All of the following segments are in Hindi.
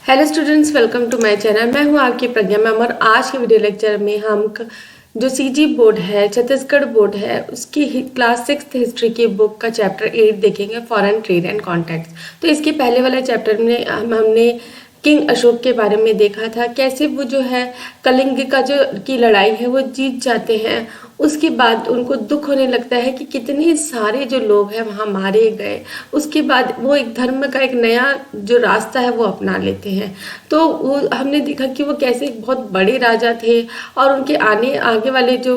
Hello students, welcome to my channel. मैं हूं आपकी प्रज्ञा मैम और आज के वीडियो लेक्चर में हम जो सीजी बोर्ड है, छत्तीसगढ़ बोर्ड है, उसकी क्लास 6 हिस्ट्री की बुक का चैप्टर 8 देखेंगे, फॉरेन ट्रेड एंड कॉन्टैक्ट्स। तो इसके पहले वाले चैप्टर में हमने किंग अशोक के बारे में देखा था, कैसे वो जो है कलिंग का जो की लड़ाई है वो जीत जाते हैं। उसके बाद उनको दुख होने लगता है कि कितने सारे जो लोग हैं वहाँ मारे गए। उसके बाद वो एक धर्म का एक नया जो रास्ता है वो अपना लेते हैं। तो वो हमने देखा कि वो कैसे एक बहुत बड़े राजा थे और उनके आगे वाले जो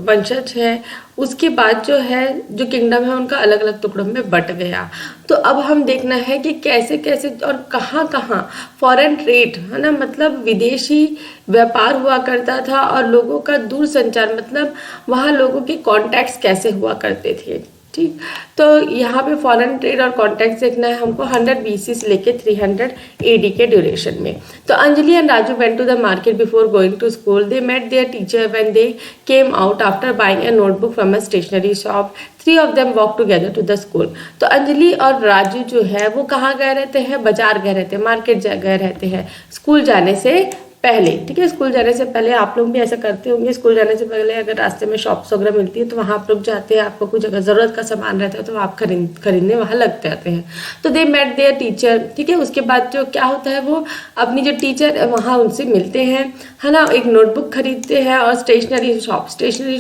वंशज है, उसके बाद जो है जो किंगडम है उनका अलग अलग टुकड़ों में बट गया। तो अब हम देखना है कि कैसे कैसे और कहाँ कहाँ फॉरेन ट्रेड है ना, मतलब विदेशी व्यापार हुआ करता था और लोगों का दूर संचार, मतलब वहाँ लोगों के कॉन्टैक्ट्स कैसे हुआ करते थे। ठीक, तो यहाँ पे फॉरेन ट्रेड और कॉन्टैक्ट्स देखना है हमको 100 BC से लेके 300 AD के ड्यूरेशन में। तो Anjali and Raju went to the market before going to school. They met their teacher when they came out after buying a notebook from a stationery shop. 3 of them walk together to the school। तो अंजलि और राजू जो है वो कहाँ गए रहते हैं? बाजार गए रहते हैं, मार्केट गए रहते हैं स्कूल जाने से पहले। ठीक है, स्कूल जाने से पहले आप लोग भी ऐसा करते होंगे। स्कूल जाने से पहले अगर रास्ते में शॉप्स वगैरह मिलती है तो वहाँ आप रुक जाते हैं, आपको कुछ अगर ज़रूरत का सामान रहता है तो आप खरीदने वहाँ लग जाते हैं। तो दे मेट देयर टीचर। ठीक है, उसके बाद जो क्या होता है वो अपनी जो टीचर वहाँ उनसे मिलते हैं, है ना। एक नोटबुक खरीदते हैं और स्टेशनरी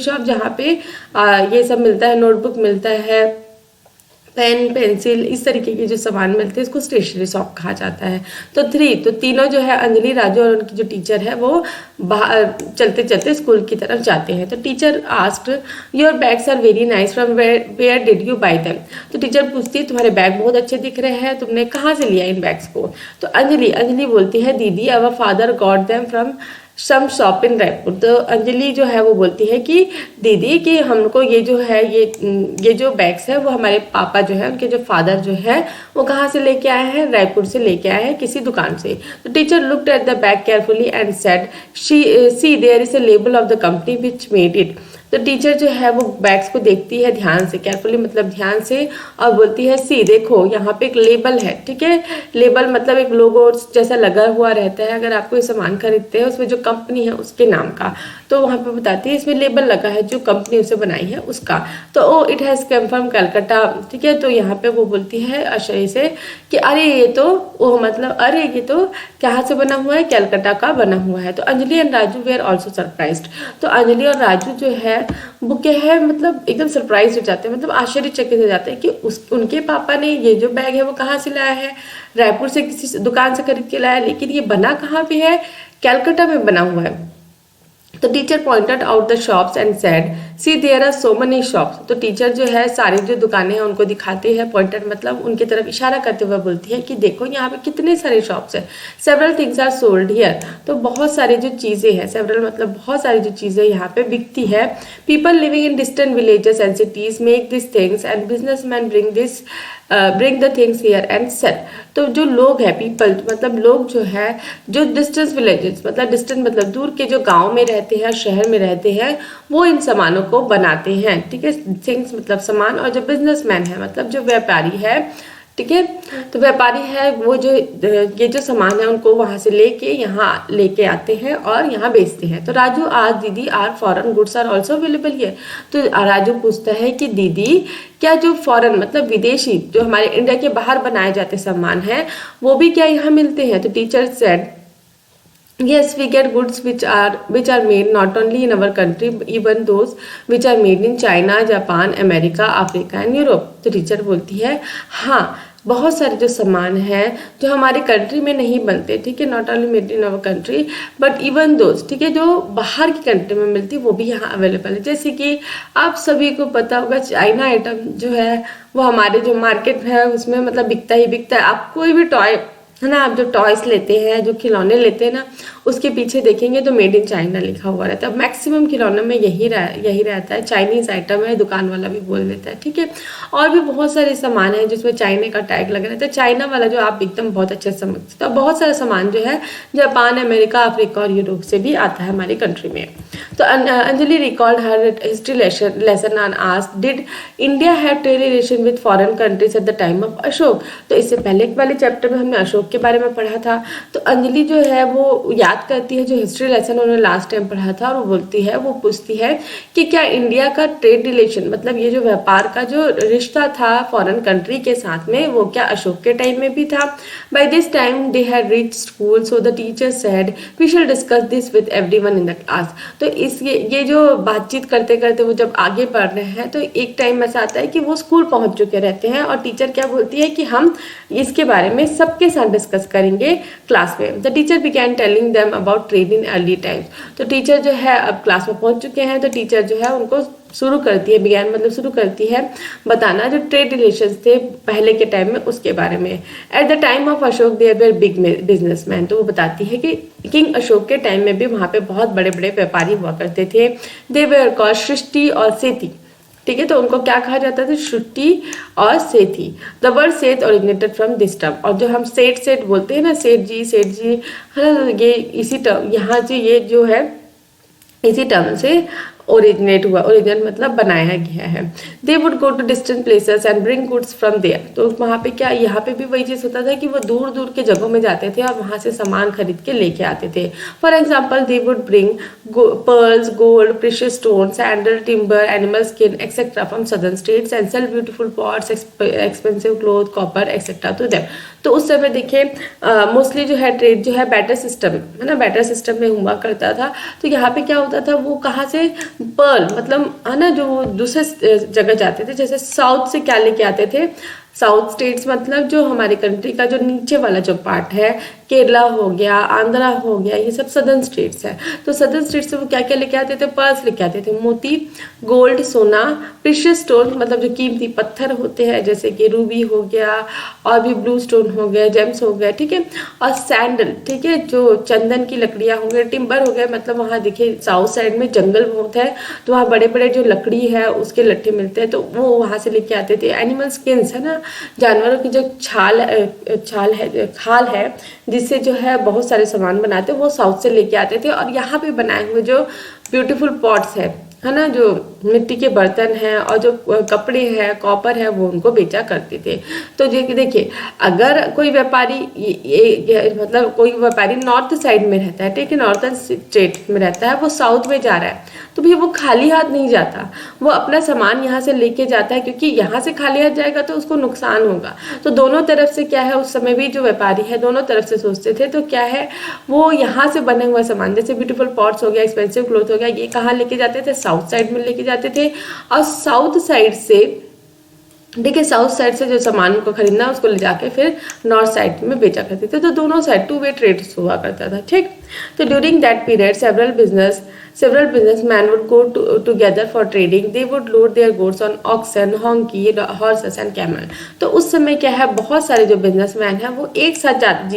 शॉप जहाँ पे ये सब मिलता है, नोटबुक मिलता है, पेन पेंसिल, इस तरीके के जो सामान मिलते हैं इसको स्टेशनरी शॉप कहा जाता है। तो तीनों जो है अंजलि, राजू और उनकी जो टीचर है वो बाहर चलते चलते स्कूल की तरफ जाते हैं। तो teacher asked your bags are very nice, from where did you buy them. तो टीचर पूछती है तुम्हारे बैग बहुत अच्छे दिख रहे हैं, तुमने कहाँ से लिया इन बैग्स को? तो अंजलि बोलती है दीदी our father got them from some shop in Raipur. तो अंजलि जो है वो बोलती है कि दीदी कि हमको ये जो है ये जो बैग्स है वो हमारे पापा जो है उनके जो फादर जो है वो कहाँ से लेके आए हैं? रायपुर से लेके आए हैं, किसी दुकान से। तो teacher looked at the bag carefully and said see there is a label of the company which made it. तो टीचर जो है वो बैग्स को देखती है ध्यान से, केयरफुली मतलब ध्यान से, और बोलती है सी देखो यहाँ पे एक लेबल है। ठीक है, लेबल मतलब एक लोगो जैसा लगा हुआ रहता है। अगर आप कोई सामान खरीदते हैं उसमें जो कंपनी है उसके नाम का, तो वहाँ पे बताती है इसमें लेबल लगा है जो कंपनी उसे बनाई है उसका। तो oh it has come from Calcutta. ठीक है, तो यहाँ पे वो बोलती है आश्चर्य से कि अरे ये तो वो मतलब अरे ये तो कहाँ से बना हुआ है? कलकत्ता का बना हुआ है। तो Anjali and Raju were also surprised. तो अंजलि और राजू जो है वो क्या है, मतलब एकदम सरप्राइज हो जाते हैं, मतलब आश्चर्यचकित हो जाते हैं कि उनके पापा ने ये जो बैग है वो कहाँ से लाया है? रायपुर से किसी दुकान से खरीद के लाया, लेकिन ये बना कहाँ पे है? कलकत्ता में बना हुआ है। तो teacher pointed out the shops and said see there are so many shops. तो टीचर जो है सारी जो दुकानें हैं उनको दिखाती है, पॉइंटेड मतलब उनकी तरफ इशारा करते हुए बोलती है कि देखो यहाँ पे कितने सारे शॉप्स हैं। Several things are sold here. तो बहुत सारी जो चीज़ें हैं, सेवरल मतलब बहुत सारी जो चीज़ें यहाँ पे बिकती है। People living in distant villages and cities make this things and businessman bring the things here and sell. तो जो लोग हैं, पीपल मतलब लोग जो है जो डिस्टेंस विलेजेस मतलब डिस्टेंट मतलब दूर के जो गांव में रहते हैं, शहर में रहते हैं, वो इन सामानों को बनाते हैं। ठीक है, थिंग्स मतलब सामान, और जो बिजनेसमैन है मतलब जो व्यापारी है, ठीक है, तो व्यापारी है वो जो ये जो सामान है उनको वहां से लेके यहाँ लेके आते हैं और यहाँ बेचते हैं। तो राजू आज दीदी are foreign goods are also available here. तो राजू पूछता है कि दीदी क्या जो फॉरेन मतलब विदेशी जो हमारे इंडिया के बाहर बनाए जाते सामान है वो भी क्या यहाँ मिलते हैं? तो teacher said yes, we get goods which are made not only in our country, even those which are made in China, Japan, America, Africa and Europe। तो टीचर बोलती है हाँ, बहुत सारे जो सामान हैं जो हमारे कंट्री में नहीं बनते, ठीक है, not only made in our country but even those, ठीक है, जो बाहर की कंट्री में मिलती वो भी यहाँ अवेलेबल है। जैसे कि आप सभी को पता होगा चाइना आइटम जो है वो हमारे जो मार्केट है उसमें मतलब बिकता ही बिकता है। आप कोई भी टॉय है ना, आप जो टॉयस लेते हैं, जो खिलौने लेते हैं ना, उसके पीछे देखेंगे तो मेड इन चाइना लिखा हुआ रहता है। मैक्सिमम खिलौने में यही रहता है, चाइनीज आइटम है, दुकान वाला भी बोल देता है। ठीक है, और भी बहुत सारे सामान है जिसमें चाइना का टैग लगा रहता है। चाइना वाला जो आप एकदम बहुत अच्छे से समझ सकते हो। बहुत सारा सामान जो है जापान, अमेरिका, अफ्रीका और यूरोप से भी आता है हमारी कंट्री में। तो Anjali record her history lesson and asked, did India have trade relation with foreign countries at the time of Ashok. तो इससे पहले वाले चैप्टर में हमने अशोक के बारे में पढ़ा था। तो अंजलि जो है वो याद करती है जो हिस्ट्री लेसन उन्होंने लास्ट टाइम पढ़ा था, और वो बोलती है, वो पूछती है कि क्या इंडिया का ट्रेड रिलेशन, मतलब ये जो व्यापार का जो रिश्ता था फॉरेन कंट्री के साथ में, वो क्या अशोक के टाइम में भी था। By this time they had reached school, so the teacher said we shall discuss this with everyone in the class. तो इस ये जो बातचीत करते करते वो जब आगे बढ़ रहे हैं तो एक टाइम ऐसा आता है कि वो स्कूल पहुंच चुके रहते हैं, और टीचर क्या बोलती है कि हम इसके बारे में सबके साथ डिस्कस करेंगे क्लास में। The teacher began telling them about trade in early times. तो टीचर जो है अब क्लास में पहुंच चुके हैं, तो टीचर जो है उनको शुरू करती है, बिगैन मतलब शुरू करती है बताना जो ट्रेड रिलेशंस थे पहले के टाइम में उसके बारे में। At the time of Ashoka there were big businessman. तो वो बताती है कि किंग अशोक के टाइम में भी वहाँ पे बहुत बड़े बड़े व्यापारी हुआ करते थे। दे वर कॉल्ड सृष्टि और सेती। ठीक है, तो उनको क्या कहा जाता था, सृष्टि और सेठी। द वर्ड सेठ ओरिजिनेटेड फ्रॉम दिस टर्म। और जो हम सेठ सेठ बोलते हैं ना, सेठ जी है ना, ये इसी टर्म यहाँ से ये जो है इसी टर्म से ओरिजिनेट हुआ। ओरिजिनेट मतलब बनाया गया है। They would go to distant places and bring goods from there. तो वहाँ पे क्या, यहाँ पे भी वही चीज़ होता था कि वो दूर दूर के जगहों में जाते थे और वहाँ से सामान खरीद के लेके आते थे। For example they would bring pearls, gold, precious stone, sandal, timber, animal skin etcetera from southern states and sell beautiful pots, expensive cloth, copper etcetera to them. तो उस समय देखिए मोस्टली जो है ट्रेड जो है बैटर सिस्टम है ना, बैटर सिस्टम में हुआ करता था। तो यहाँ पे क्या होता था, वो कहाँ से पर्ल मतलब है ना, जो दूसरे जगह जाते थे, जैसे साउथ से क्या लेके आते थे, साउथ स्टेट्स मतलब जो हमारी कंट्री का जो नीचे वाला जो पार्ट है, केरला हो गया, आंध्रा हो गया, ये सब सदर्न स्टेट्स है। तो सदर्न स्टेट्स से वो क्या क्या लेके आते थे, पर्ल्स लेके आते थे, मोती, गोल्ड, सोना, प्रेशियस स्टोन मतलब जो कीमती पत्थर होते हैं जैसे कि रूबी हो गया और भी ब्लू स्टोन हो गया, जेम्स हो गया, ठीक है, और सैंडल, ठीक है, जो चंदन की लकड़ियाँ हो गई, टिम्बर हो गया, मतलब वहाँ देखिए साउथ साइड में जंगल बहुत है तो वहाँ बड़े बड़े जो लकड़ी है उसके लट्ठे मिलते हैं, तो वो वहाँ से लेके आते थे। एनिमल स्किन्स है ना, जानवरों की जो खाल है जिससे जो है बहुत सारे सामान बनाते हैं, वो साउथ से लेके आते थे। और यहाँ पे बनाए हुए जो ब्यूटीफुल पॉट्स है ना, जो मिट्टी के बर्तन हैं और जो कपड़े हैं, कॉपर है, वो उनको बेचा करते थे। तो देखिए अगर कोई व्यापारी मतलब कोई व्यापारी नॉर्थ साइड में रहता है, ठीक है, नॉर्थन स्टेट में रहता है, वो साउथ में जा रहा है, तो भी वो खाली हाथ नहीं जाता, वो अपना सामान यहाँ से लेके जाता है, क्योंकि यहाँ से खाली हाथ जाएगा तो उसको नुकसान होगा। तो दोनों तरफ से क्या है, उस समय भी जो व्यापारी है दोनों तरफ से सोचते थे। तो क्या है, वो यहाँ से बने हुए सामान जैसे ब्यूटीफुल पॉट्स हो गया, एक्सपेंसिव क्लोथ हो गया, ये कहाँ लेके जाते थे, साउथ साइड में लेके जाते थे। और साउथ साइड से देखिए साउथ साइड से जो सामान को खरीदना उसको ले जाके फिर नॉर्थ साइड में बेचा करते थे। तो दोनों साइड टू वे ट्रेड हुआ करता था, ठीक। तो during that period several businessmen would go together for trading. They would load their goods on oxen, donkey, horses and camel. तो उस समय क्या है, बहुत सारे जो बिजनेसमैन हैं वो एक साथ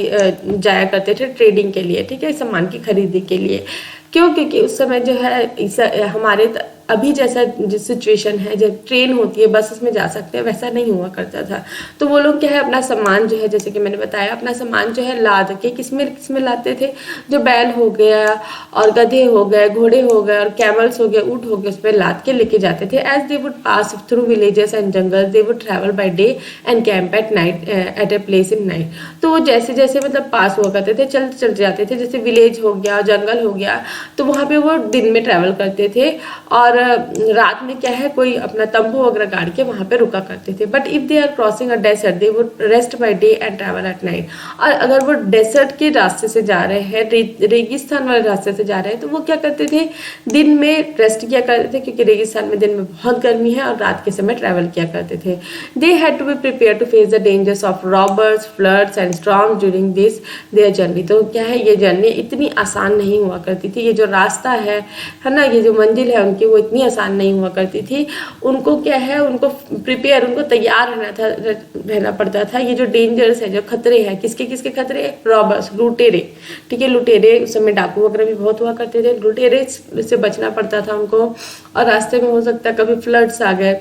जाया करते थे ट्रेडिंग के लिए, ठीक है, सामान की खरीदी के लिए। क्यों, क्योंकि उस समय जो है हमारे अभी जैसा जो सिचुएशन है, जब ट्रेन होती है, बसेस में जा सकते हैं, वैसा नहीं हुआ करता था। तो वो लोग क्या है, अपना सामान जो है, जैसे कि मैंने बताया, अपना सामान जो है लाद के किसमें लाते थे, जो बैल हो गया और गधे हो गए, घोड़े हो गए और कैमल्स हो गए, ऊँट हो गए, उसमें लाद के लेके जाते थे। As they would pass through villages and jungle, they would travel by day and camp at night at a place in night. तो वो जैसे जैसे मतलब पास हुआ करते थे, चलते जाते थे, जैसे विलेज हो गया, जंगल हो गया, तो वहाँ पे वो दिन में ट्रैवल करते थे और रात में क्या है, कोई अपना तंबू वगैरह गाड़ के वहाँ पे रुका करते थे। But if they are crossing a desert they would rest by day and travel at night. और अगर वो डेजर्ट के रास्ते से जा रहे हैं, रेगिस्तान वाले रास्ते से जा रहे हैं, तो वो क्या करते थे, दिन में रेस्ट किया करते थे, क्योंकि रेगिस्तान में दिन में बहुत गर्मी है, और रात के समय ट्रैवल किया करते थे। They had to be prepare to face the dangers of robbers, floods and storms during this their journey. तो क्या है, ये जर्नी इतनी आसान नहीं हुआ करती थी, ये जो रास्ता है ना, ये जो मंजिल है उनकी, वो इतनी आसान नहीं हुआ करती थी। उनको क्या है, उनको प्रिपेयर, उनको तैयार रहना पड़ता था। ये जो डेंजर्स है, जो खतरे हैं, किसके किसके खतरे, रॉबर्स, लुटेरे, ठीक है, लुटेरे, उस समय डाकू वगैरह भी बहुत हुआ करते थे, लुटेरे से बचना पड़ता था उनको। और रास्ते में हो सकता है कभी फ्लड्स आ गए,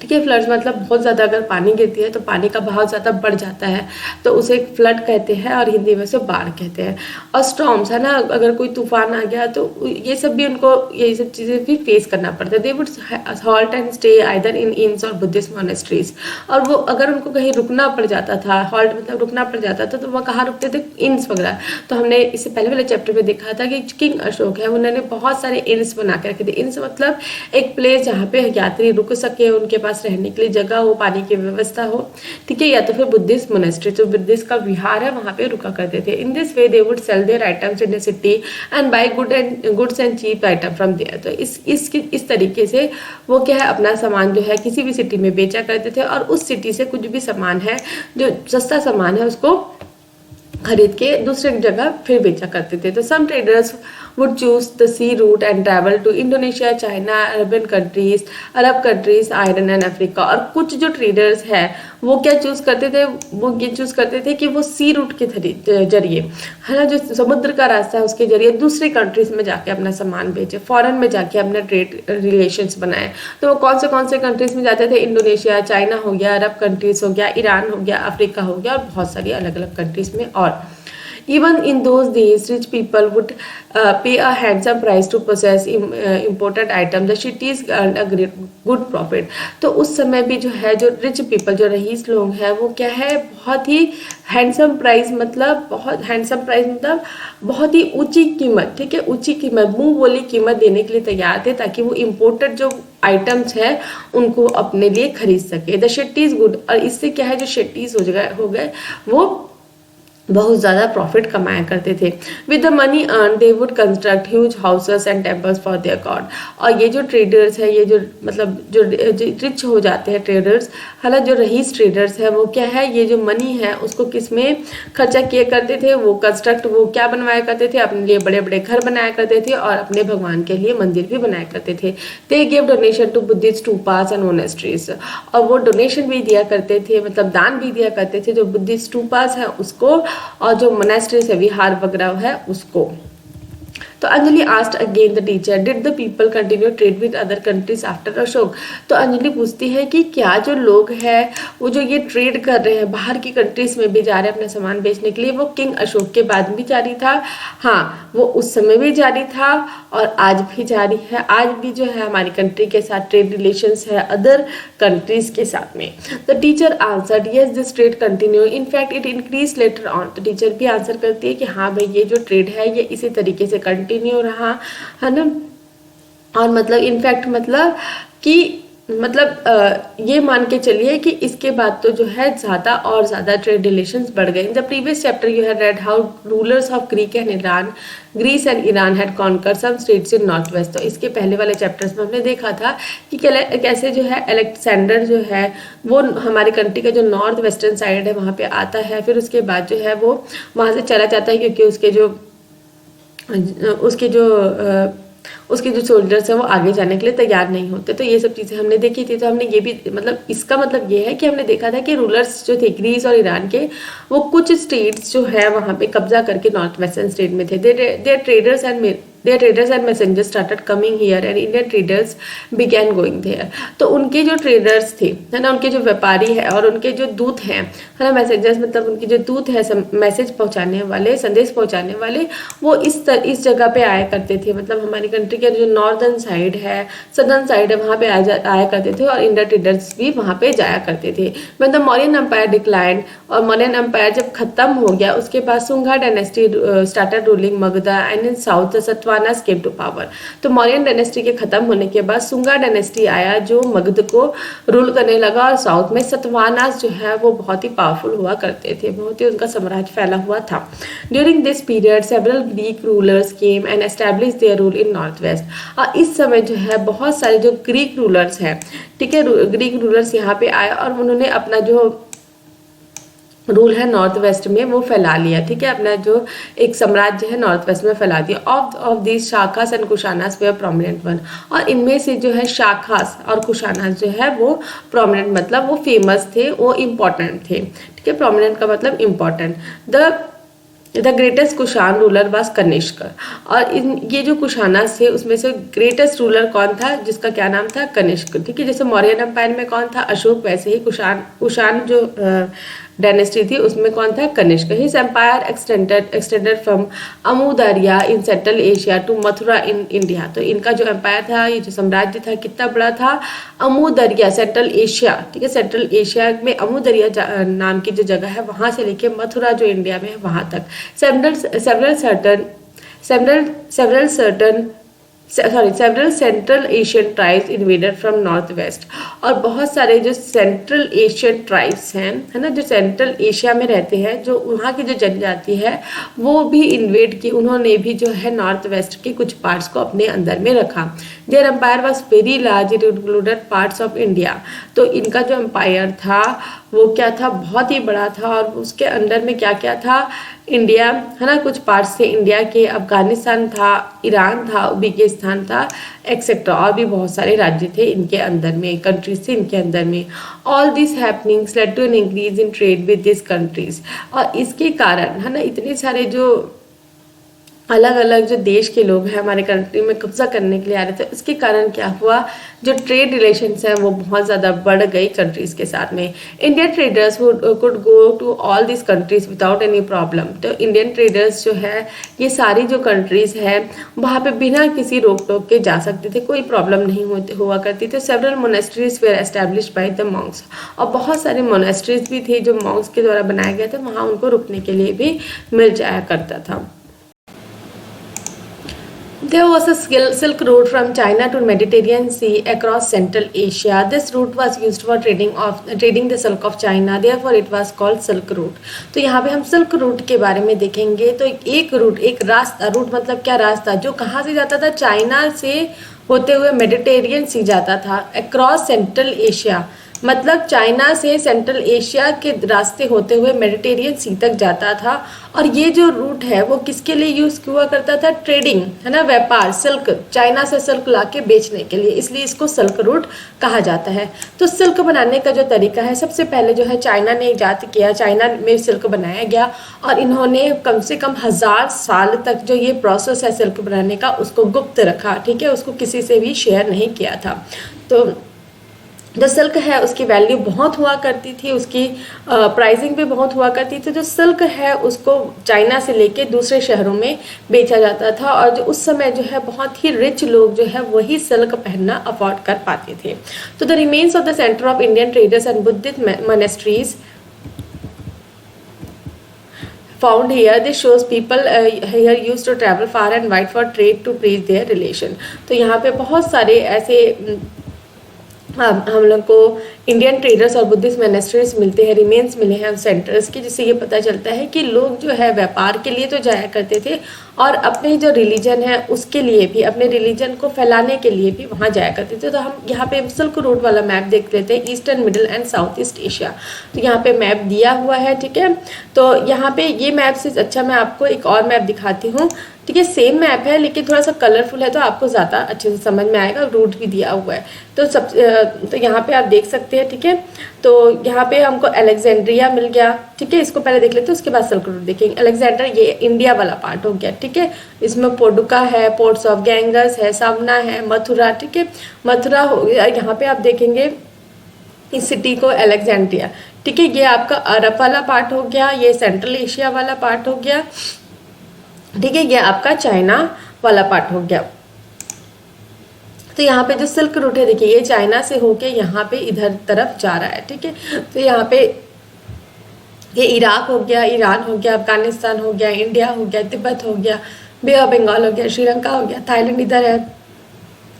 ठीक ठीक है। फ्लड्स मतलब बहुत ज़्यादा अगर पानी गिरती है तो पानी का बहाव ज़्यादा बढ़ जाता है, तो उसे फ्लड कहते हैं और हिंदी में उसे बाढ़ कहते हैं। और स्टॉर्म्स है ना, अगर कोई तूफान आ गया तो ये सब भी उनको, ये सब चीज़ें भी फेस करना पड़ता है। They would halt and stay either in inns और बुद्धिस्ट मोनेस्ट्रीज। और वो अगर उनको कहीं रुकना पड़ जाता था, हॉल्ट मतलब रुकना पड़ जाता था, तो वो कहाँ रुकते थे? इन्स वगैरह। तो हमने इससे पहले वाले चैप्टर में देखा था कि किंग अशोक है, उन्होंने बहुत सारे इन्स बना के रखे थे। इन्स मतलब एक प्लेस जहाँ पे यात्री रुक सके, उनके पास रहने के लिए जगह हो, पानी की व्यवस्था हो, ठीक है। या तो फिर बुद्धिस्ट मोनेस्ट्री, जो बुद्धिस्ट का विहार है, वहाँ पे रुका करते थे। In this way they would sell their items in the city and buy goods and cheap item from there. तो इस तरीके से वो क्या है, अपना सामान जो है किसी भी सिटी में बेचा करते थे, और उस सिटी से कुछ भी सामान है जो सस्ता सामान है उसको खरीद के दूसरे जगह फिर बेचा करते थे। तो सम traders would choose the sea route and travel to Indonesia, China, Arabian countries, Arab countries, iron and Africa. और कुछ जो ट्रेडर्स हैं वो क्या चूज करते थे? वो ये चूज करते थे कि वो सी रूट के जरिए, है ना, जो समुद्र का रास्ता है उसके जरिए दूसरी कंट्रीज में जाके अपना सामान बेचे, फॉरेन में जाके अपना ट्रेड रिलेशंस बनाए। तो वो कौन से कंट्रीज में जाते थे? इंडोनेशिया, चाइना हो गया, अरब कंट्रीज हो गया, ईरान हो गया, अफ्रीका हो गया, और बहुत सारी अलग अलग कंट्रीज में। और even in those days rich people would pay a handsome price to possess imported items. The cities earned a good profit. तो उस समय भी जो है, जो रिच पीपल, जो रईस लोग हैं, वो क्या है, बहुत ही हैंडसम प्राइस मतलब बहुत ही ऊंची कीमत, ठीक है, ऊंची कीमत, मुंह बोली कीमत देने के लिए तैयार थे, ताकि वो इम्पोर्टेड जो आइटम्स है उनको अपने लिए खरीद सके। द शेट्टीज गुड, और इससे क्या है, जो शेट्टीज हो गए वो बहुत ज़्यादा प्रॉफिट कमाया करते थे। With the money earn they would construct huge houses and temples for their God. और ये जो ट्रेडर्स है, ये जो मतलब जो रिच हो जाते हैं ट्रेडर्स, हालांकि जो रईस ट्रेडर्स है वो क्या है, ये जो मनी है उसको किस में खर्चा किया करते थे? वो कंस्ट्रक्ट, वो क्या बनवाया करते थे? अपने लिए बड़े बड़े घर बनाया करते थे, और अपने भगवान के लिए मंदिर भी बनाया करते थे। They give donation to Buddhist stupas and monasteries. और वो डोनेशन भी दिया करते थे, मतलब दान भी दिया करते थे, जो बुद्धिस्ट स्टूपास है उसको, और जो मोनेस्ट्रीज है, विहार वगैरह है, उसको। तो Anjali asked again the teacher, did the people continue trade with other countries after Ashok. तो अंजलि पूछती है कि क्या जो लोग हैं वो जो ये ट्रेड कर रहे हैं, बाहर की कंट्रीज में भी जा रहे हैं अपना सामान बेचने के लिए, वो किंग अशोक के बाद भी जारी था? हाँ, वो उस समय भी जारी था और आज भी जारी है। आज भी जो है हमारी कंट्री के साथ ट्रेड रिलेशंस है अदर कंट्रीज के साथ में। The teacher answered yes this trade continue, in fact it increase later on. तो टीचर भी आंसर करती है कि हाँ भाई, ये जो ट्रेड है ये इसी तरीके से कंटिन्यू रहा, है ना। और मतलब इनफैक्ट मतलब कि ये मान के चलिए कि इसके बाद तो जो है ज़्यादा और ज़्यादा ट्रेड रिलेशंस बढ़ गए। In the previous chapter you had read how rulers of Greece and Iran had conquer some states in north west. तो इसके पहले वाले चैप्टर्स में हमने देखा था कि कैसे जो है अलेक्जेंडर जो है वो हमारे कंट्री का जो नॉर्थ वेस्टर्न साइड है वहाँ पे आता है, फिर उसके बाद जो है वो वहाँ से चला जाता है, क्योंकि उसके जो सोल्जर्स हैं वो आगे जाने के लिए तैयार नहीं होते। तो ये सब चीज़ें हमने देखी थी। तो हमने ये भी मतलब इसका मतलब ये है कि हमने देखा था कि रूलर्स जो थे ग्रीस और ईरान के, वो कुछ स्टेट्स जो है वहाँ पे कब्जा करके नॉर्थ वेस्टर्न स्टेट में थे। Their traders and messengers started coming here and Indian traders began going there. तो उनके जो ट्रेडर्स थे, है ना, उनके जो व्यापारी है और उनके जो दूत हैं, है ना, मैसेंजर्स मतलब उनके जो दूत है, मैसेज पहुंचाने वाले, संदेश पहुंचाने वाले, वो इस जगह पे आया करते थे। मतलब हमारी कंट्री के जो नॉर्दर्न साइड है, सदर्न साइड है, वहाँ पे आया करते थे, और इंडियन ट्रेडर्स भी वहाँ पे जाया करते थे। मतलब मौर्यन एम्पायर डिक्लाइंड, और मौर्यन एम्पायर जब खत्म हो गया उसके बाद Sunga dynasty started ruling Magadha and in south Satavahanas came to power. तो मौर्यन डायनेस्टी के खत्म होने के बाद सुंगा डायनेस्टी आया जो मगध को रूल करने लगा, और साउथ में सतवानास जो है वो बहुत ही पावरफुल हुआ करते थे, बहुत ही उनका साम्राज्य फैला हुआ था। During this period several Greek rulers came and establish there rule in north waste. और इस समय जो है बहुत सारे जो ग्रीक रूलर्स हैं, ठीक है, ग्रीक रूलर्स यहाँ पे आए और उन्होंने अपना जो रूल है नॉर्थ वेस्ट में वो फैला लिया, ठीक है, अपना जो एक साम्राज्य है नॉर्थ वेस्ट में फैला दिया। Of this Shakas and Kushanas were prominent one. और इनमें से जो है शाखास और कुशानास जो है वो प्रोमिनेंट मतलब वो फेमस थे, वो इम्पोर्टेंट थे, ठीक है। प्रोमिनेंट का मतलब important. The the greatest Kushan ruler was Kanishka. और ये जो कुषाणा से उसमें से ग्रेटेस्ट रूलर कौन था, जिसका क्या नाम था, कनिष्क। ठीक है, जैसे मौर्यन एम्पायर में कौन था, अशोक, वैसे ही कुषाण जो डायनेस्टी थी उसमें कौन था, Kanishka. His empire extended from Amu Darya in Central Asia to Mathura in India. तो इनका जो एम्पायर था, ये जो साम्राज्य था, कितना बड़ा था, अमुदरिया सेंट्रल एशिया, ठीक है, सेंट्रल एशिया में अमुदरिया नाम की जो जगह है वहां से लेके मथुरा जो इंडिया में है वहां तक। Several central Asian tribes invaded from north west. और बहुत सारे जो सेंट्रल एशियन ट्राइब्स हैं, है ना, जो सेंट्रल एशिया में रहते हैं, जो वहाँ की जो जनजाति है वो भी इन्वेड की, उन्होंने भी जो है नॉर्थ वेस्ट के कुछ पार्ट्स को अपने अंदर में रखा। Their empire was very large, it included parts of India. तो इनका जो एम्पायर था वो क्या था, बहुत ही बड़ा था, और उसके अंदर में क्या क्या था, इंडिया, है ना, कुछ पार्ट्स थे इंडिया के, अफगानिस्तान था, ईरान था, उज्बेकिस्तान था, एक्सेट्रा, और भी बहुत सारे राज्य थे इनके अंदर में, कंट्रीज थे इनके अंदर में। All this happenings led to an increase in trade with this countries. और इसके कारण, है ना, इतने सारे जो अलग अलग जो देश के लोग हैं हमारे कंट्री में कब्जा करने के लिए आ रहे थे, उसके कारण क्या हुआ, जो ट्रेड रिलेशंस हैं वो बहुत ज़्यादा बढ़ गई कंट्रीज़ के साथ में। Indian traders could go to all this countries without any problem. तो इंडियन ट्रेडर्स जो है ये सारी जो कंट्रीज़ है वहाँ पे बिना किसी रोक टोक के जा सकते थे, कोई प्रॉब्लम नहीं हुआ करती थी। Several monasteries were established by the monks. और बहुत सारे मोनेस्ट्रीज भी थे जो मॉन्क्स के द्वारा बनाए गए थे, वहाँ उनको रुकने के लिए भी मिल जाया करता था। There was a silk route from China to Mediterranean Sea across Central Asia. This route was used for trading the silk of China. Therefore, it was called Silk Route. तो यहाँ पे हम सिल्क रूट के बारे में देखेंगे। तो एक रूट, एक रास्ता, रूट मतलब क्या, रास्ता, जो कहाँ से जाता था, चाइना से होते हुए मेडिटेरियन सी जाता था, अक्रॉस सेंट्रल एशिया, मतलब चाइना से सेंट्रल एशिया के रास्ते होते हुए मेडिटेरियन सी तक जाता था। और ये जो रूट है वो किसके लिए यूज हुआ करता था, ट्रेडिंग, है ना, व्यापार, सिल्क, चाइना से सिल्क लाके बेचने के लिए, इसलिए इसको सिल्क रूट कहा जाता है। तो सिल्क बनाने का जो तरीका है, सबसे पहले जो है चाइना ने इजाद किया, चाइना में सिल्क बनाया गया, और इन्होंने कम से कम 1000 साल तक जो ये प्रोसेस है सिल्क बनाने का उसको गुप्त रखा, ठीक है, उसको किसी से भी शेयर नहीं किया था। तो जो सिल्क है उसकी वैल्यू बहुत हुआ करती थी, उसकी प्राइसिंग भी बहुत हुआ करती थी। जो सिल्क है उसको चाइना से लेके दूसरे शहरों में बेचा जाता था, और जो उस समय जो है बहुत ही रिच लोग जो है वही सिल्क पहनना अफोर्ड कर पाते थे। तो the remains of the centre of Indian traders and Buddhist monasteries found here. This shows people here used to travel far and wide for trade to preach their relation. तो यहाँ पे बहुत सारे ऐसे हम लोग को इंडियन ट्रेडर्स और बुद्धिस्ट मोनेस्ट्रीज मिलते हैं, रिमेन्स मिले हैं सेंटर्स के, जिससे ये पता चलता है कि लोग जो है व्यापार के लिए तो जाया करते थे, और अपने जो रिलीजन है उसके लिए भी, अपने रिलीजन को फैलाने के लिए भी वहाँ जाया करते थे। तो हम यहाँ पे सिल्क रूट वाला मैप देख लेते हैं, eastern, middle and south east Asia. तो यहाँ पे मैप दिया हुआ है, ठीक है। तो यहाँ पे ये मैप से अच्छा मैं आपको एक और मैप दिखाती हूँ, ठीक है, सेम मैप है लेकिन थोड़ा सा कलरफुल है तो आपको ज़्यादा अच्छे से समझ में आएगा, रूट भी दिया हुआ है। तो यहाँ पे आप देख सकते हैं, ठीक है। तो यहाँ पे हमको अलेक्जेंड्रिया मिल गया, ठीक है, इसको पहले देख लेते हैं, उसके बाद सिल्क रूट देखेंगे। अलेक्जेंडर ये इंडिया वाला पार्ट हो गया, ठीक है, इसमें पोडुका है, पोर्ट्स ऑफ गैंगस है, सामना है, मथुरा, ठीक है, मथुरा हो गया। यहाँ पे आप देखेंगे इस सिटी को अलेक्जेंड्रिया, ठीक है, ये आपका अरब वाला पार्ट हो गया, ये सेंट्रल एशिया वाला पार्ट हो गया, ठीक है, ये आपका चाइना वाला पार्ट हो गया। तो यहाँ पे जो सिल्क रूट है देखिए, ये चाइना से होके यहाँ पे इधर तरफ जा रहा है, ठीक है। तो यहाँ पे ये इराक हो गया, ईरान हो गया, अफगानिस्तान हो गया, इंडिया हो गया, तिब्बत हो गया, बे ऑफ बंगाल हो गया, श्रीलंका हो गया, थाईलैंड इधर है,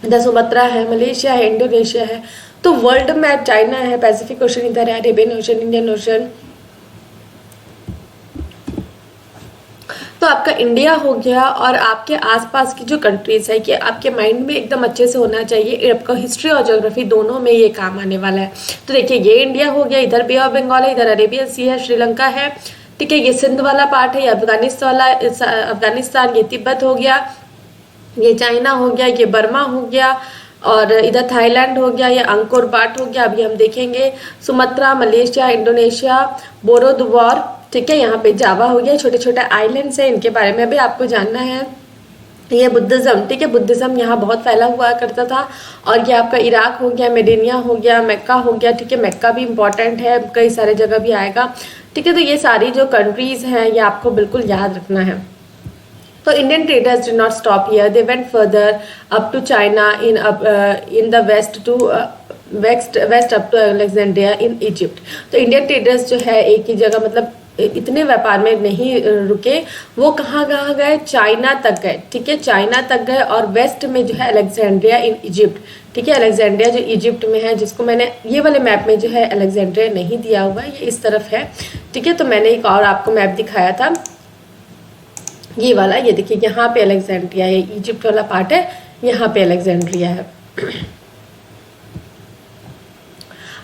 इधर सुमात्रा है, मलेशिया है, इंडोनेशिया है। तो वर्ल्ड मैप चाइना है, पैसिफिक ओशन इधर है, अरेबियन ओशन, इंडियन ओशन। तो आपका इंडिया हो गया, और आपके आसपास की जो कंट्रीज है, कि आपके माइंड में एकदम अच्छे से होना चाहिए, आपका हिस्ट्री और ज्योग्राफी दोनों में ये काम आने वाला है। तो देखिए ये इंडिया हो गया, इधर बे ऑफ बंगाल है, इधर अरेबियन सी है, श्रीलंका है, ठीक है, ये सिंध वाला पार्ट है, ये अफगानिस्तान, ये तिब्बत हो गया, ये चाइना हो गया, ये बर्मा हो गया, और इधर थाईलैंड हो गया, ये अंकोर वाट हो गया, अभी हम देखेंगे, सुमात्रा, मलेशिया, इंडोनेशिया, बोरोदुआर, ठीक है। यहाँ पे जावा हो गया, छोटे छोटे आइलैंड्स हैं, इनके बारे में भी आपको जानना है। ये बुद्धिज़्म, ठीक है, बुद्धिज़्म यहाँ बहुत फैला हुआ करता था। और ये आपका इराक हो गया, मेडिनिया हो गया, मक्का हो गया, ठीक है, मक्का भी इम्पॉर्टेंट है, कई सारे जगह भी आएगा, ठीक है। तो ये सारी जो कंट्रीज़ हैं ये आपको बिल्कुल याद रखना है। तो Indian traders did not stop here. They went further up to China in the west to west up to Alexandria in Egypt. तो इंडियन ट्रेडर्स जो है एक ही जगह मतलब इतने व्यापार में नहीं रुके, वो कहाँ कहाँ गए, चाइना तक गए, ठीक है, चाइना तक गए। और वेस्ट में जो है अलेक्जेंड्रिया इन इजिप्ट, ठीक है, अलेक्जेंड्रिया जो इजिप्ट में है, जिसको मैंने ये वाले मैप में जो है अलेक्जेंड्रिया नहीं दिया हुआ है, ये इस तरफ है, ठीक है। तो मैंने एक और आपको मैप दिखाया था, ये वाला, ये देखिए यहाँ पे अलेक्जेंड्रिया है, इजिप्ट वाला पार्ट है, यहाँ पे अलेक्जेंड्रिया है।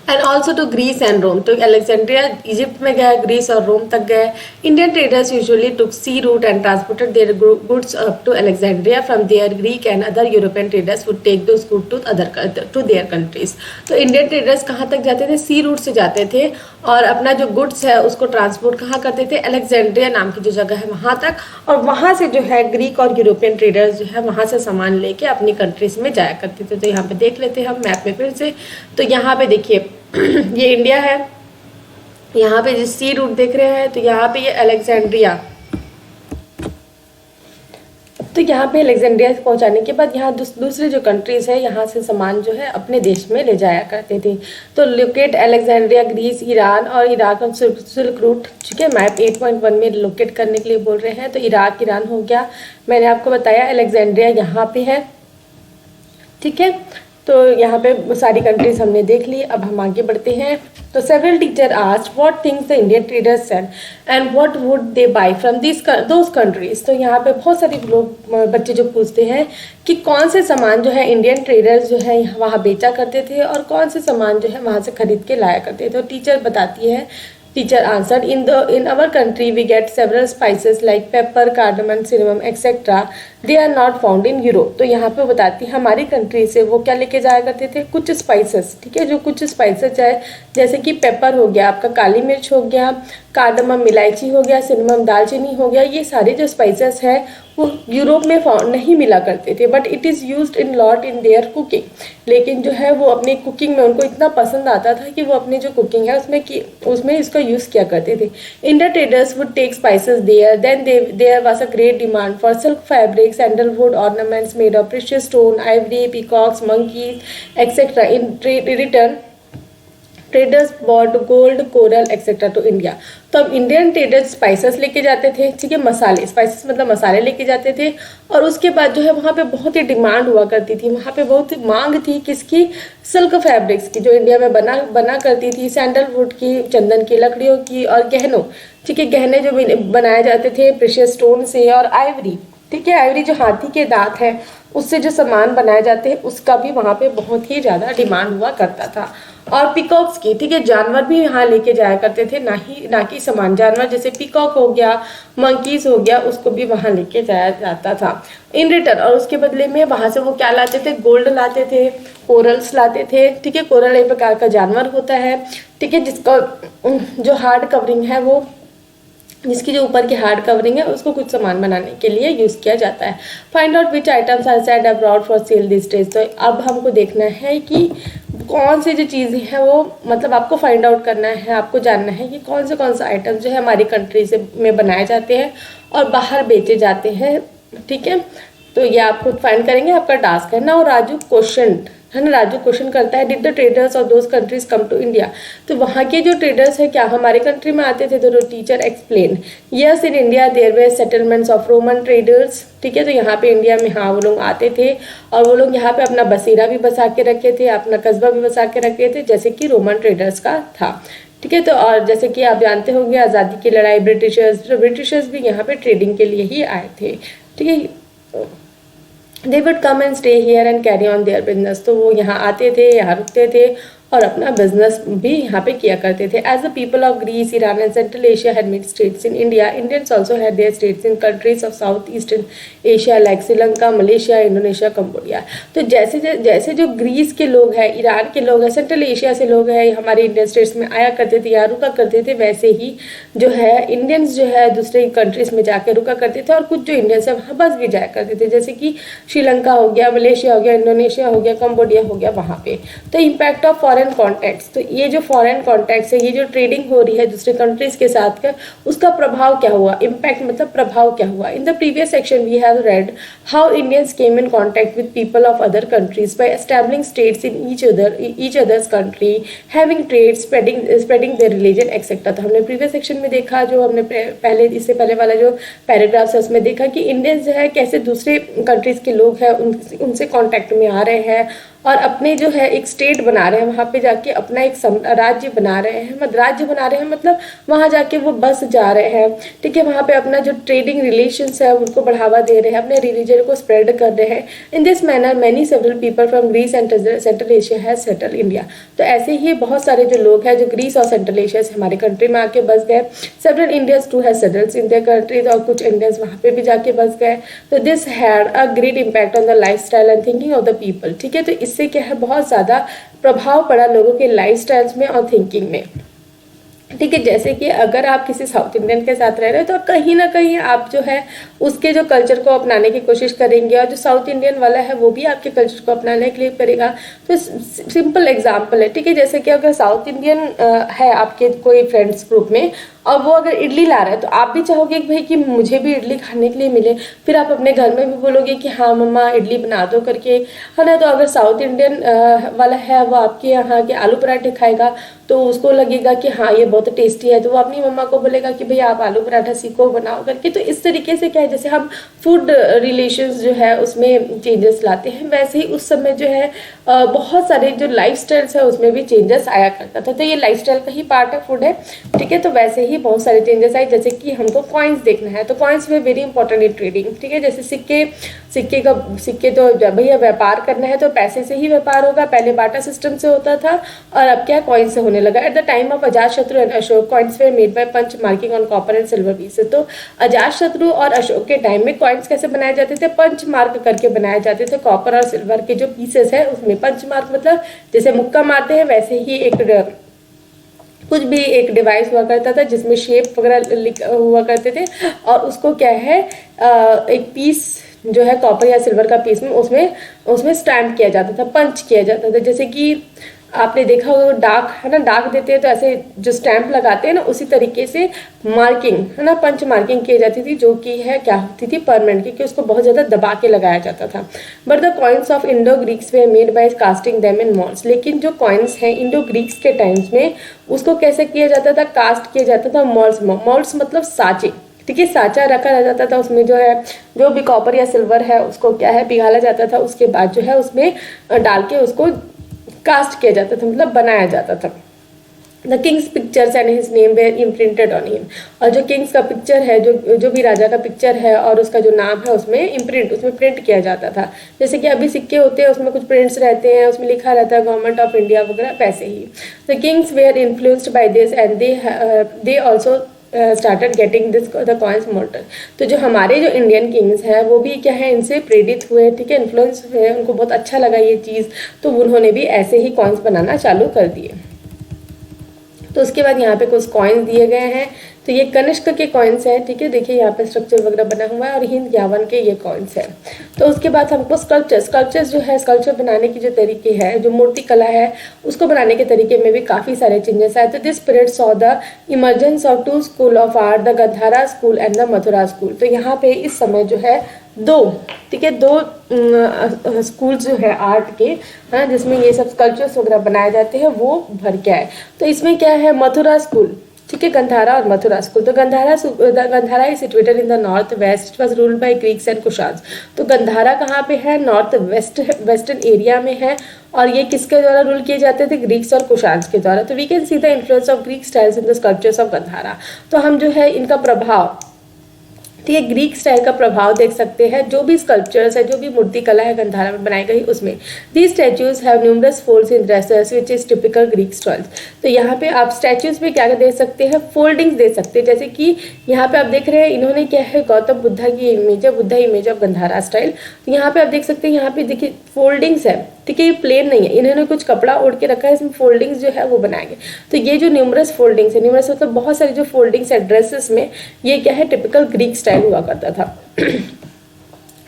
And also to Greece and Rome, तो अलेक्जेंड्रिया इजिप्ट में गए, ग्रीस और रोम तक गए। Indian traders usually took sea route and transported their goods up to Alexandria from there Greek and other European traders would take those good to their countries. तो इंडियन ट्रेडर्स कहाँ तक जाते थे, सी रूट से जाते थे और अपना जो गुड्स है उसको ट्रांसपोर्ट कहाँ करते थे, अलेक्जेंड्रिया नाम की जो जगह है वहाँ तक। और वहाँ से जो है ग्रीक और यूरोपियन ट्रेडर्स जो है वहाँ से सामान लेके अपनी कंट्रीज में जाया करते थे। तो यहाँ पे देख लेते हैं हम मैप में फिर से। तो यहाँ पे देखिए ये इंडिया है, यहाँ पे जिस सी रूट देख रहे हैं, तो यहाँ पे ये अलेक्जेंड्रिया, तो यहाँ पे अलेक्जेंड्रिया से पहुँचाने के बाद यहाँ दूसरे जो कंट्रीज़ है यहाँ से सामान जो है अपने देश में ले जाया करते थे। तो लोकेट अलेक्जेंड्रिया ग्रीस, ईरान और इराक और सिल्क रूट, ठीक है, मैप 8.1 में लोकेट करने के लिए बोल रहे हैं। तो इराक ईरान हो गया, मैंने आपको बताया अलेक्जेंड्रिया यहाँ पे है, ठीक है। तो यहाँ पे सारी कंट्रीज हमने देख ली, अब हम आगे बढ़ते हैं। तो several teacher asked what things the Indian traders said and what would they buy from those countries. तो यहाँ पे बहुत सारे लोग बच्चे जो पूछते हैं कि कौन से सामान जो है इंडियन ट्रेडर्स जो है वहाँ बेचा करते थे और कौन से सामान जो है वहाँ से खरीद के लाया करते थे। तो टीचर बताती है, Teacher answered, in our country we get several spices like pepper, cardamom, cinnamon, etc. They are not found in Europe. तो यहाँ पे बताती है हमारी कंट्री से वो क्या लेके जाया करते थे, कुछ स्पाइसेस, ठीक है, जो कुछ स्पाइसेस है जैसे कि पेपर हो गया, आपका काली मिर्च हो गया, कार्डमम इलायची हो गया, सिनेमम दालचीनी हो गया, ये सारे जो स्पाइसेस है वो यूरोप में फाउंड नहीं मिला करते थे, but it is used in lot in their cooking. लेकिन जो है वो अपनी कुकिंग में उनको इतना पसंद आता था कि वो अपनी जो कुकिंग है उसमें इसका यूज़ किया करते थे। Indian traders would take spices there, then there was a great demand for silk fabric, sandalwood ornaments made of precious stone, ivory, peacocks, monkeys etcetera. In return traders bought gold, coral etcetera to India. तो अब इंडियन ट्रेडर्स स्पाइसेस लेके जाते थे, ठीक है, मसाले, स्पाइसेस मतलब मसाले लेके जाते थे। और उसके बाद जो है वहाँ पे बहुत ही डिमांड हुआ करती थी, वहाँ पे बहुत ही मांग थी किसकी, सिल्क फैब्रिक्स की, जो इंडिया में बना करती थी, सैंडलवुड की, चंदन की लकड़ियों की, और गहनों, ठीक है, गहने जो बनाए जाते थे प्रेशियस स्टोन से, और आइवरी, ठीक है, आइवरी जो हाथी के दांत है उससे जो सामान बनाए जाते हैं उसका भी वहाँ पे बहुत ही ज़्यादा डिमांड हुआ करता था। और पिकॉक्स की, ठीक है, जानवर भी यहाँ लेके जाया करते थे, ना कि सामान, जानवर जैसे पिकॉक हो गया, मंकीज हो गया, उसको भी वहाँ लेके जाया जाता था इन रिटर्न। और उसके बदले में वहाँ से वो क्या लाते थे, गोल्ड लाते थे, कोरल्स लाते थे, ठीक है, कोरल एक प्रकार का जानवर होता है, ठीक है, जिसका जो हार्ड कवरिंग है वो, जिसकी जो ऊपर की हार्ड कवरिंग है उसको कुछ सामान बनाने के लिए यूज़ किया जाता है। Find out which items are sold abroad for sale this days. तो अब हमको देखना है कि कौन सी जो चीज़ें हैं वो, मतलब आपको फाइंड आउट करना है, आपको जानना है कि कौन से आइटम्स जो है हमारी कंट्री से में बनाए जाते हैं और बाहर बेचे जाते हैं, ठीक है। तो ये आप खुद फाइंड करेंगे, आपका टास्क है ना। और राजू क्वेश्चन है ना, राजू क्वेश्चन करता है, did the traders of those countries come to India. तो वहाँ के जो ट्रेडर्स है क्या हमारे कंट्री में आते थे। तो teacher explain, yes in India their way settlements of Roman traders, ठीक है। तो यहाँ पे इंडिया में हाँ वो लोग आते थे और वो लोग यहाँ पे अपना बसेरा भी बसा के रखे थे, अपना कस्बा भी बसा के रखे थे, जैसे कि रोमन ट्रेडर्स का था, ठीक है। तो और जैसे कि आप जानते होंगे आज़ादी की लड़ाई, ब्रिटिशर्स भी यहाँ पे ट्रेडिंग के लिए ही आए थे, ठीक है। They would come and stay here and carry on their business। तो वो यहाँ आते थे, यहाँ रुकते थे और अपना बिजनेस भी यहाँ पे किया करते थे। As the people of Greece, Iran and Central Asia had made states in India, Indians also had their states in countries of south eastern Asia like Sri Lanka, Malaysia, Indonesia, Cambodia. तो जैसे जो ग्रीस के लोग हैं, ईरान के लोग हैं, सेंट्रल एशिया से लोग हैं, हमारे इंडियन स्टेट्स में आया करते थे, यहाँ रुका करते थे, वैसे ही जो है इंडियंस जो है दूसरे कंट्रीज में जाके रुका करते थे और कुछ जो इंडियंस है वहाँ बस भी जाया करते थे, जैसे कि श्रीलंका हो गया, मलेशिया हो गया, इंडोनेशिया हो गया, कंबोडिया हो गया वहाँ पे। तो इम्पैक्ट ऑफ फॉरेन कॉन्टैक्ट्स, तो ये जो फॉरेन कॉन्टैक्ट्स है, ये जो ट्रेडिंग हो रही है दूसरे कंट्रीज के साथ का, उसका प्रभाव क्या हुआ, इम्पैक्ट मतलब प्रभाव क्या हुआ। In the previous section we have read how Indians came in contact with people of other countries by establishing states in each others country, having trade, spreading their religion etcetera. तो हमने प्रीवियस सेक्शन में देखा, जो हमने पहले इससे पहले वाला जो पैराग्राफ्स है उसमें देखा कि इंडियंस जो है कैसे दूसरे कंट्रीज के लोग हैं उनसे कांटेक्ट में आ रहे हैं और अपने जो है एक स्टेट बना रहे हैं, वहाँ पे जाके अपना एक राज्य बना रहे हैं, मतलब वहाँ जाके वो बस जा रहे हैं, ठीक है, वहाँ पे अपना जो ट्रेडिंग रिलेशंस है उनको बढ़ावा दे रहे हैं, अपने रिलीजन को स्प्रेड कर रहे हैं। In this manner many several people from Greece and Central Asia has settle India. तो ऐसे ही बहुत सारे जो लोग हैं जो ग्रीस और सेंट्रल एशिया से हमारे कंट्री में आके बस गए। Several Indians too has settled in their countries, और कुछ इंडियंस वहाँ पे भी जाके बस गए। तो this had a great impact on the life style and thinking of the people, ठीक है। तो इससे क्या है, बहुत ज़्यादा प्रभाव पड़ा लोगों के लाइफ स्टाइल्स में और थिंकिंग में, ठीक है। जैसे कि अगर आप किसी साउथ इंडियन के साथ रह रहे हो तो कहीं ना कहीं आप जो है उसके जो कल्चर को अपनाने की कोशिश करेंगे और जो साउथ इंडियन वाला है वो भी आपके कल्चर को अपनाने के लिए करेगा। तो सिंपल एग्जांपल है, ठीक है, जैसे कि अगर साउथ इंडियन है आपके कोई फ्रेंड्स ग्रुप में और वो अगर इडली ला रहा है तो आप भी चाहोगे कि भाई कि मुझे भी इडली खाने के लिए मिले, फिर आप अपने घर में भी बोलोगे कि हाँ मम्मा इडली बना दो करके, है ना। तो अगर साउथ इंडियन वाला है वो आपके यहाँ के आलू पराठे खाएगा तो उसको लगेगा कि हाँ ये बहुत टेस्टी है, तो वो अपनी मम्मा को बोलेगा कि भाई आप आलू पराठा सीखो बनाओ करके। तो इस तरीके से क्या है, जैसे हम फूड रिलेशंस जो है उसमें चेंजेस लाते हैं, वैसे ही उस समय जो है बहुत सारे जो लाइफ स्टाइल्स है उसमें भी चेंजेस आया करता था। तो ये लाइफ स्टाइल का ही पार्ट है फूड है, ठीक है। तो वैसे ही बहुत सारे चेंजेस आए, जैसे कि हमको कॉइन्स देखना है तो कॉइन्स में वेरी इंपॉर्टेंट इन ट्रेडिंग, ठीक है। जैसे सिक्के तो जब भैया व्यापार करना है तो पैसे से ही व्यापार होगा, पहले बाटा सिस्टम से होता था और अब क्या कॉइन से होने लगा। At the time of Ajatashatru and Ashoka coins were made by punch marking on copper and silver pieces. तो अजातशत्रु और अशोक के टाइम में कॉइन्स कैसे बनाए जाते थे, पंच मार्क करके बनाए जाते थे, कॉपर और सिल्वर के जो पीसेस है उसमें पंच मार्क मतलब जैसे मुक्का मारते हैं वैसे ही कुछ भी एक डिवाइस हुआ करता था जिसमें शेप वगैरह हुआ करते थे और उसको क्या है एक पीस जो है कॉपर या सिल्वर का पीस में उसमें स्टैम्प किया जाता था, पंच किया जाता था। जैसे कि आपने देखा होगा डाक है ना, डाक देते हैं तो ऐसे जो स्टैंप लगाते हैं ना उसी तरीके से मार्किंग है ना, पंच मार्किंग की जाती थी, जो कि है क्या होती थी परमानेंट, क्योंकि उसको बहुत ज़्यादा दबा के लगाया जाता था। But the coins of Indo Greeks way made bye casting them in malls. लेकिन जो कॉइन्स हैं इंडो ग्रीक्स के टाइम्स में उसको कैसे किया जाता था, कास्ट किया जाता था मॉल्स। मॉल्स मतलब साँचे, ठीक है, साँचा रखा रह जाता था, उसमें जो है जो भी कॉपर या सिल्वर है उसको क्या है पिघाला जाता था, उसके बाद जो है उसमें डाल के उसको कास्ट किया जाता था, मतलब बनाया जाता था। The kings pictures and his name were imprinted on him. और जो किंग्स का पिक्चर है, जो भी राजा का पिक्चर है और उसका जो नाम है उसमें प्रिंट किया जाता था। जैसे कि अभी सिक्के होते हैं उसमें कुछ प्रिंट्स रहते हैं, उसमें लिखा रहता है गवर्नमेंट ऑफ इंडिया वगैरह, वैसे ही the kings were influenced by this and they also started getting this the coins moulded. तो जो हमारे जो इंडियन किंग्स हैं वो भी क्या है इनसे प्रेरित हुए, ठीक है, इन्फ्लुएंस हुए, उनको बहुत अच्छा लगा ये चीज़, तो उन्होंने भी ऐसे ही कॉइन्स बनाना चालू कर दिए। तो उसके बाद यहाँ पे कुछ कॉइन्स दिए गए हैं, तो ये कनिष्क के कॉइन्स हैं, ठीक है, देखिए यहाँ पे स्ट्रक्चर वगैरह बना हुआ है और हिंद यावन के ये कॉइन्स हैं। तो उसके बाद हमको स्कल्पचर्स जो है, स्कल्पचर बनाने की जो तरीके है, जो मूर्ति कला है उसको बनाने के तरीके में भी काफ़ी सारे चेंजेस आए। तो this period saw the emergence of two school of art, the Gandhara school and the Mathura school. तो यहाँ पे इस समय जो है दो स्कूल जो है आर्ट के, है जिसमें ये सब स्कल्पचर्स वगैरह बनाए जाते हैं वो भर के आए। तो इसमें क्या है, मथुरा स्कूल, ठीक है, गंधारा और मथुरा स्कूल। तो Gandhara is situated in the north west, it was ruled by Greeks and Kushans. तो गंधारा कहाँ पे है, नॉर्थ वेस्टर्न एरिया में है और ये किसके द्वारा रूल किए जाते थे, ग्रीक्स और कुशान्स के द्वारा। तो we can see the influence of Greek styles in the sculptures of Gandhara. तो हम जो है इनका प्रभाव ठीक है, ग्रीक स्टाइल का प्रभाव देख सकते हैं, जो भी स्कल्पचर्स है, जो भी मूर्ति कला है गंधारा में बनाई गई उसमें। These statues have numerous folds in dresses which is typical Greek style. तो यहाँ पे आप स्टैचूज में क्या दे सकते हैं, फोल्डिंग्स दे सकते हैं। जैसे कि यहाँ पे आप देख रहे हैं इन्होंने क्या है, गौतम बुद्धा की इमेज है, Buddha image of Gandhara style. तो यहाँ पे आप देख सकते हैं, यहाँ पे देखिए फोल्डिंग्स है, ठीक है, ये प्लेन नहीं है, इन्होंने कुछ कपड़ा ओढ़ के रखा है, इसमें फोल्डिंग्स जो है वो बनाएंगे। तो ये जो न्यूमरस फोल्डिंग्स है, न्यूमरस मतलब बहुत सारी जो फोल्डिंग्स है ड्रेसेस में, ये क्या है, टिपिकल ग्रीक स्टाइल हुआ करता था।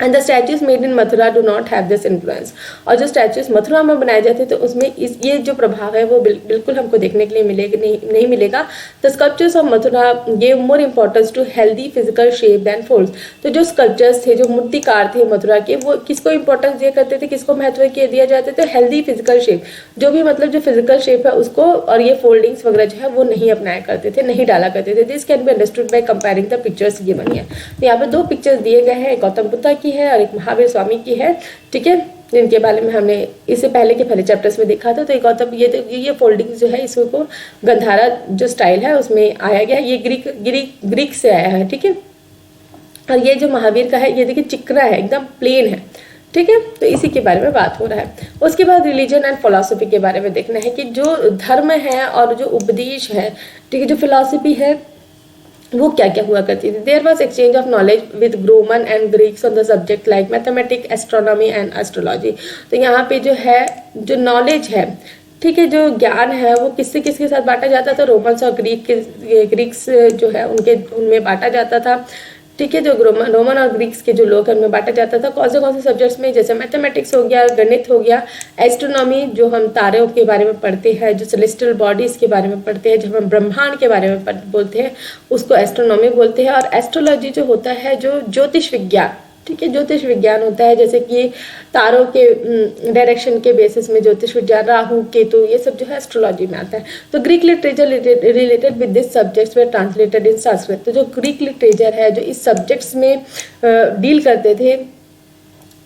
And the statues made in Mathura do not have this influence. और जो स्टैचूज मथुरा में बनाए जाते तो उसमें ये जो प्रभाव है वो बिल्कुल हमको देखने के लिए मिलेगा नहीं मिलेगा। The sculptures of Mathura gave more importance to healthy physical shape than folds. तो जो स्कल्पचर्स थे, जो मूर्तिकार थे मथुरा के, वो किसको इंपॉर्टेंस दिया करते थे, किसको महत्व दिया जाता था, हेल्दी फिजिकल शेप, जो भी मतलब जो फिजिकल शेप है उसको, और ये फोल्डिंग्स वगैरह जो है वो नहीं अपनाया करते थे, नहीं डाला करते थे। This can be understood by comparing the pictures given here. तो यहाँ पे दो पिक्चर्स दिए गए हैं, एक गौतम बुद्धा की है और एक महावीर स्वामी की है, ठीक है, जिनके बारे में हमने इससे पहले के पहले चैप्टर्स में देखा था। तो एक गौतम ये फोल्डिंग जो है इसको गंधारा जो स्टाइल है उसमें आया गया, ये ग्रीक से आया है, ठीक है। और ये जो महावीर का है, ये देखिए चिकना है, एकदम प्लेन है, ठीक है। तो इसी के बारे में बात हो रहा है। उसके बाद रिलीजन एंड फिलॉसफी के बारे में देखना है कि जो धर्म है और जो उपदेश है, ठीक है, जो फिलॉसफी है वो क्या क्या हुआ करती थी। There was exchange of knowledge with Roman and Greeks on the subject like mathematics, astronomy and astrology. तो यहाँ पे जो है, जो नॉलेज है, ठीक है, जो ज्ञान है वो किससे किसके साथ बांटा जाता था, रोमन्स और ग्रीक्स जो है उनमें बांटा जाता था, ठीक है। जो रोमन और ग्रीक्स के जो लोग हैं उनमें बांटा जाता था। कौन से सब्जेक्ट्स में, जैसे मैथमेटिक्स हो गया, गणित हो गया, एस्ट्रोनॉमी जो हम तारों के बारे में पढ़ते हैं, जो सेलेस्टियल बॉडीज के बारे में पढ़ते हैं, जब हम ब्रह्मांड के बारे में बोलते हैं उसको एस्ट्रोनॉमी बोलते हैं। और एस्ट्रोलॉजी जो होता है, जो ज्योतिष विज्ञान, ठीक है, ज्योतिष विज्ञान होता है, जैसे कि तारों के डायरेक्शन के बेसिस में ज्योतिष विज्ञान, राहु केतु, ये सब जो है एस्ट्रोलॉजी में आता है। तो Greek literature related with this subjects way translated in Sanskrit. तो जो ग्रीक लिटरेचर है जो इस सब्जेक्ट्स में डील करते थे,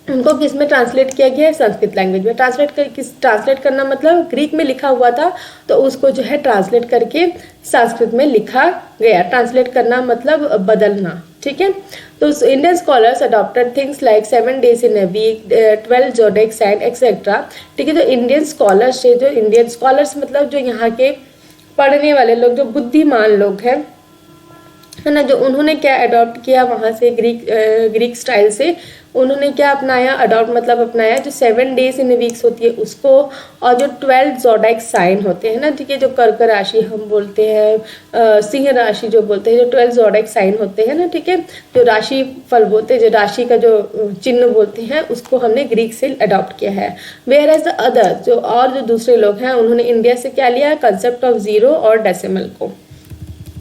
उनको किस में ट्रांसलेट किया गया है, संस्कृत लैंग्वेज में। ट्रांसलेट करना मतलब ग्रीक में लिखा हुआ था तो उसको जो है ट्रांसलेट करके संस्कृत में लिखा गया। ट्रांसलेट करना मतलब बदलना, ठीक है। तो Indian scholars adopted things like 7 days in a week, 12 zodiac sign etcetera, ठीक है। तो इंडियन स्कॉलर्स से, जो इंडियन स्कॉलर्स मतलब जो यहाँ के पढ़ने वाले लोग, जो बुद्धिमान लोग हैं, है ना, जो उन्होंने क्या अडॉप्ट किया वहाँ से ग्रीक स्टाइल से, उन्होंने क्या अपनाया, अडॉप्ट मतलब अपनाया, जो 7 days in a week होती है उसको, और जो 12 जोडाइक साइन होते हैं ना, ठीक है, जो कर्क राशि हम बोलते हैं, सिंह राशि जो बोलते हैं, जो 12 जोडाइक साइन होते हैं ना, ठीक है, जो राशि फल बोलते हैं, जो राशि का जो चिन्ह बोलते हैं, उसको हमने ग्रीक से अडॉप्ट किया है। वेयर एज द अदर, जो दूसरे लोग हैं, उन्होंने इंडिया से क्या लिया, कंसेप्ट ऑफ जीरो और डेसिमल को,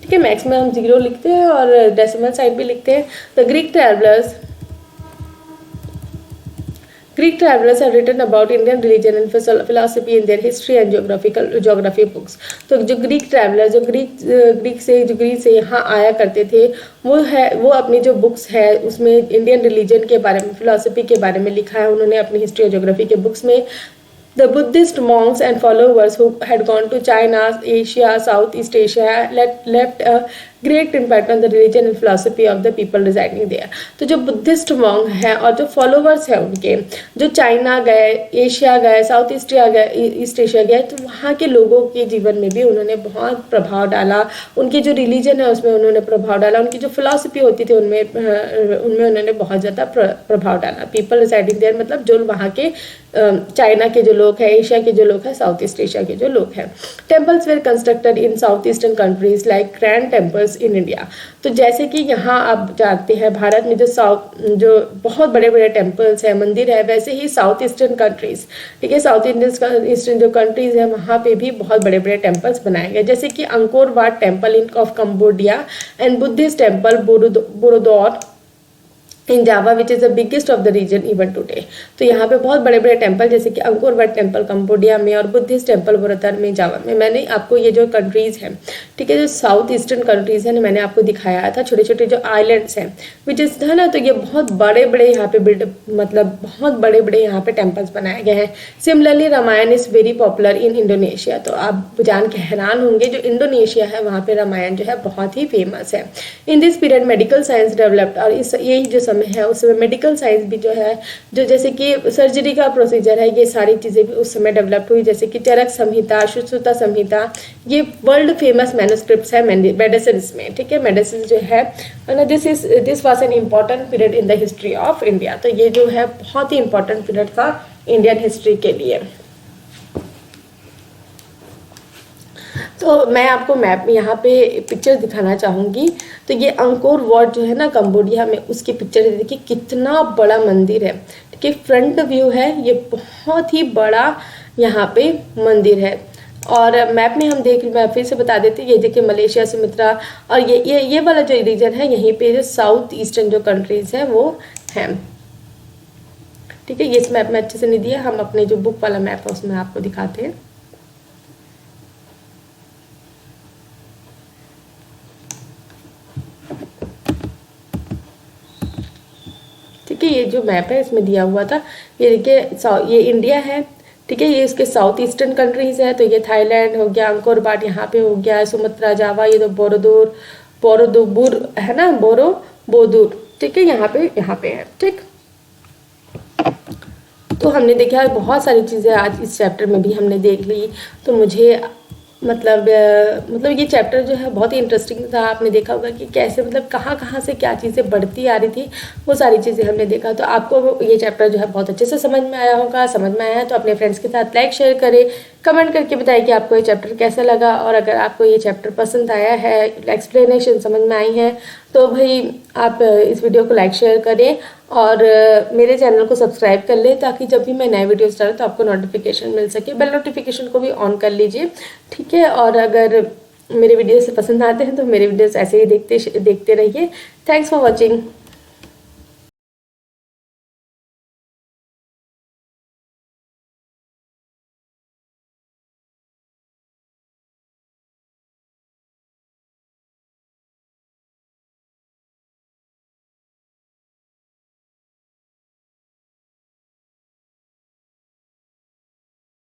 ठीक है। मैक्स में हम जीरो लिखते हैं और डेसिमल साइड भी लिखते हैं। The Greek travelers have written about Indian religion and philosophy in their history and geography books. तो जो ग्रीक ट्रैवलर, जो ग्रीक से यहाँ आया करते थे, वो अपनी जो बुक्स है उसमें इंडियन रिलीजन के बारे में, फिलोसफी के बारे में लिखा है उन्होंने अपनी हिस्ट्री और ज्योग्राफी के बुक्स में। The Buddhist monks and followers who had gone to China, Asia, Southeast Asia left a great impact on the religion and philosophy of the people residing there. तो जो बुद्धिस्ट मॉन्ग है और जो फॉलोवर्स है उनके, जो चाइना गए, एशिया गए, साउथ ईस्ट एशिया गए, तो वहाँ के लोगों के जीवन में भी उन्होंने बहुत प्रभाव डाला। उनकी जो रिलीजन है उसमें उन्होंने प्रभाव डाला, उनकी जो फिलॉसफी होती थी उनमें उन्होंने बहुत ज़्यादा प्रभाव डाला। पीपल रिसाइडिंग देयर मतलब जो वहाँ के चाइना के जो लोग हैं, एशिया के जो लोग हैं, साउथ ईस्ट एशिया के जो लोग हैं। Temples were constructed in south eastern countries like grand temples in India. तो जैसे कि यहाँ आप जानते हैं भारत में जो बहुत बड़े बड़े टेम्पल्स हैं, मंदिर है, वैसे ही साउथ ईस्टर्न कंट्रीज, ठीक है, साउथ ईस्टर्न जो कंट्रीज है वहाँ पे भी बहुत बड़े बड़े टेम्पल्स बनाए गए, जैसे कि Angkor Wat temple of Cambodia and Buddhist temple Borobudur in Java which is the biggest of the region even today. तो यहाँ पे बहुत बड़े बड़े टेम्पल जैसे कि अंकोर वाट टेम्पल कंबोडिया में और बुद्धिस्ट टेम्पल बुरतर में, जावा में। मैंने आपको ये जो कंट्रीज़ हैं, ठीक है, जो साउथ ईस्टर्न कंट्रीज़ हैं, मैंने आपको दिखाया था छोटे छोटे जो आइलैंड्स हैं विच इज़ है ना। तो ये बहुत बड़े बड़े यहाँ पे मतलब बहुत बड़े बड़े यहाँ पे टेम्पल्स बनाए गए हैं। Similarly Ramayana is very popular in Indonesia. तो आप जान के हैरान होंगे, जो इंडोनेशिया है वहाँ पे रामायण जो है बहुत ही फेमस है। In this period medical science developed, और इस यही जो समय है उस समय मेडिकल साइंस भी जो है, जो जैसे कि सर्जरी का प्रोसीजर है, ये सारी चीज़ें भी उस समय डेवलप हुई। जैसे कि चरक संहिता, सुश्रुता संहिता, ये वर्ल्ड फेमस मैन्युस्क्रिप्ट्स है मेडिसिन में, ठीक है। मेडिसिन जो है ना, this was an important period in the history of India. तो ये जो है बहुत ही इंपॉर्टेंट पीरियड था इंडियन हिस्ट्री के लिए। तो मैं आपको मैप में यहाँ पे पिक्चर दिखाना चाहूँगी। तो ये अंकोर वाट जो है ना कंबोडिया में, उसकी पिक्चर देखिए कितना बड़ा मंदिर है, ठीक है। फ्रंट व्यू है, ये बहुत ही बड़ा यहाँ पे मंदिर है। और मैप में हम मैं फिर से बता देते हैं, ये देखिए मलेशिया, सुमित्रा, और ये वाला जो रीजन है, यहीं पे जो साउथ ईस्टर्न जो कंट्रीज हैं वो हैं, ठीक है। ये इस मैप में अच्छे से नहीं दिया, हम अपने जो बुक वाला मैप है उसमें आपको दिखाते हैं। ठीक है, ये जो मैप है इसमें दिया हुआ था, ये देखिए ये इंडिया है, ठीक है। ये इसके साउथ ईस्टर्न कंट्रीज है। तो ये थाईलैंड हो गया, अंकोर वाट यहाँ पे हो गया, सुमत्रा, जावा, ये तो बोरोदुबुर है ना, बोरोबुदुर, ठीक है, यहाँ पे है, ठीक। तो हमने देखा बहुत सारी चीज़ें आज इस चैप्टर में भी हमने देख ली। तो मुझे मतलब ये चैप्टर जो है बहुत ही इंटरेस्टिंग था। आपने देखा होगा कि कैसे मतलब कहाँ से क्या चीज़ें बढ़ती आ रही थी, वो सारी चीज़ें हमने देखा। तो आपको ये चैप्टर जो है बहुत अच्छे से समझ में आया होगा। समझ में आया है तो अपने फ्रेंड्स के साथ लाइक शेयर करें, कमेंट करके बताइए कि आपको ये चैप्टर कैसा लगा। और अगर आपको ये चैप्टर पसंद आया है, एक्सप्लेनेशन समझ में आई है, तो भाई आप इस वीडियो को लाइक शेयर करें और मेरे चैनल को सब्सक्राइब कर लें, ताकि जब भी मैं नए वीडियोस डालूँ तो आपको नोटिफिकेशन मिल सके। बेल नोटिफिकेशन को भी ऑन कर लीजिए, ठीक है। और अगर मेरे वीडियोस पसंद आते हैं तो मेरे वीडियोस ऐसे ही देखते रहिए। Thanks for watching.